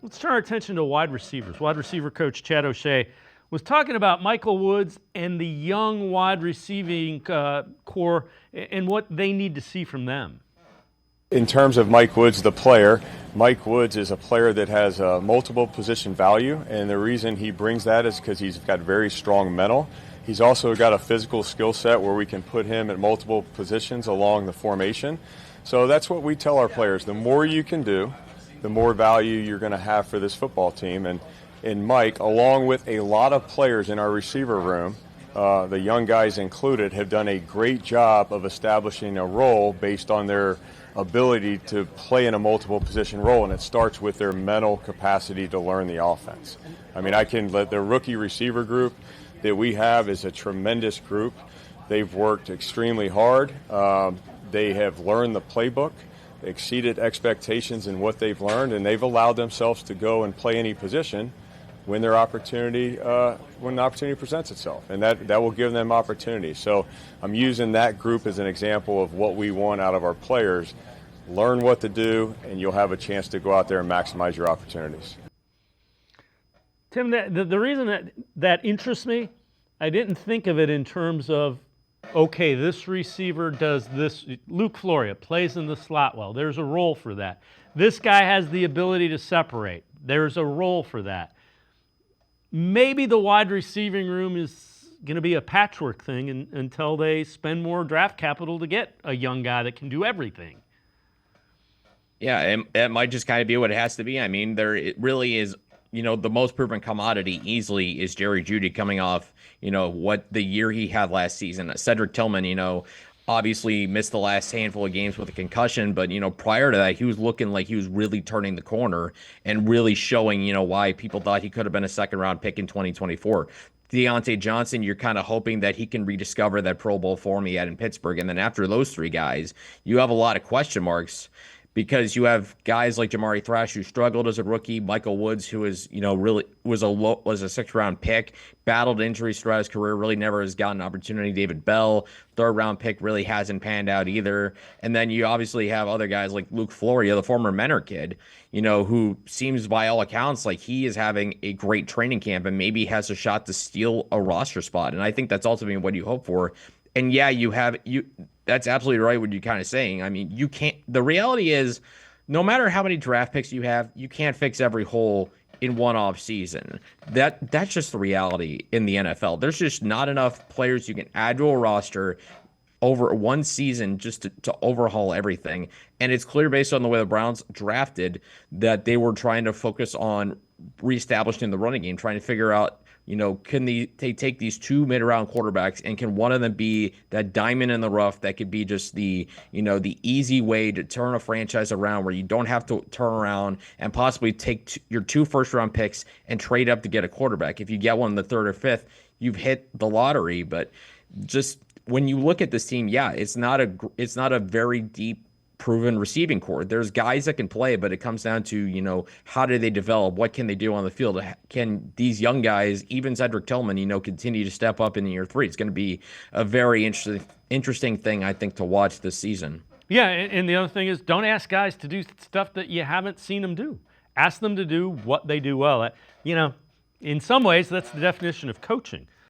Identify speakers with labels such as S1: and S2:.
S1: Let's turn our attention to wide receivers. Wide receiver coach Chad O'Shea was talking about Michael Woods and the young wide receiving core and what they need to see from them.
S2: In terms of Mike Woods, the player, Mike Woods is a player that has multiple position value, and the reason he brings that is because he's got very strong mental. He's also got a physical skill set where we can put him at multiple positions along the formation. So that's what we tell our players. The more you can do, the more value you're going to have for this football team. And Mike, along with a lot of players in our receiver room, the young guys included, have done a great job of establishing a role based on their ability to play in a multiple position role, and it starts with their mental capacity to learn the offense. I mean, the rookie receiver group that we have is a tremendous group. They've worked extremely hard. They have learned the playbook, exceeded expectations in what they've learned, and they've allowed themselves to go and play any position when the opportunity presents itself, and that will give them opportunity. So I'm using that group as an example of what we want out of our players. Learn what to do, and you'll have a chance to go out there and maximize your opportunities.
S1: Tim, the reason that interests me, I didn't think of it in terms of, okay, this receiver does this. Luke Floria plays in the slot well. There's a role for that. This guy has the ability to separate. There's a role for that. Maybe the wide receiving room is going to be a patchwork thing until they spend more draft capital to get a young guy that can do everything.
S3: Yeah, it might just kind of be what it has to be. I mean, it really is, the most proven commodity easily is Jerry Jeudy coming off, what the year he had last season. Cedric Tillman, obviously missed the last handful of games with a concussion, but prior to that, he was looking like he was really turning the corner and really showing why people thought he could have been a second round pick in 2024. Deontay Johnson, you're kind of hoping that he can rediscover that Pro Bowl form he had in Pittsburgh, and then after those three guys, you have a lot of question marks, because you have guys like Jamari Thrash, who struggled as a rookie, Michael Woods, who is, really was a sixth-round pick, battled injuries throughout his career, really never has gotten an opportunity. David Bell, third-round pick, really hasn't panned out either. And then you obviously have other guys like Luke Floria, the former Mentor kid, who seems by all accounts like he is having a great training camp and maybe has a shot to steal a roster spot. And I think that's ultimately what you hope for. And yeah, that's absolutely right what you're kind of saying. I mean, the reality is, no matter how many draft picks you have, you can't fix every hole in one off season. That's just the reality in the NFL. There's just not enough players you can add to a roster over one season just to overhaul everything. And it's clear based on the way the Browns drafted that they were trying to focus on reestablishing the running game, trying to figure out, can they take these two mid-round quarterbacks, and can one of them be that diamond in the rough that could be just the easy way to turn a franchise around, where you don't have to turn around and possibly take your two first-round picks and trade up to get a quarterback. If you get one in the third or fifth, you've hit the lottery. But just when you look at this team, yeah, it's not a very deep, proven receiving core. There's guys that can play, but it comes down to, how do they develop? What can they do on the field? Can these young guys, even Cedric Tillman, continue to step up in year three? It's going to be a very interesting thing, I think, to watch this season.
S1: Yeah, and the other thing is, don't ask guys to do stuff that you haven't seen them do. Ask them to do what they do well. In some ways, that's the definition of coaching.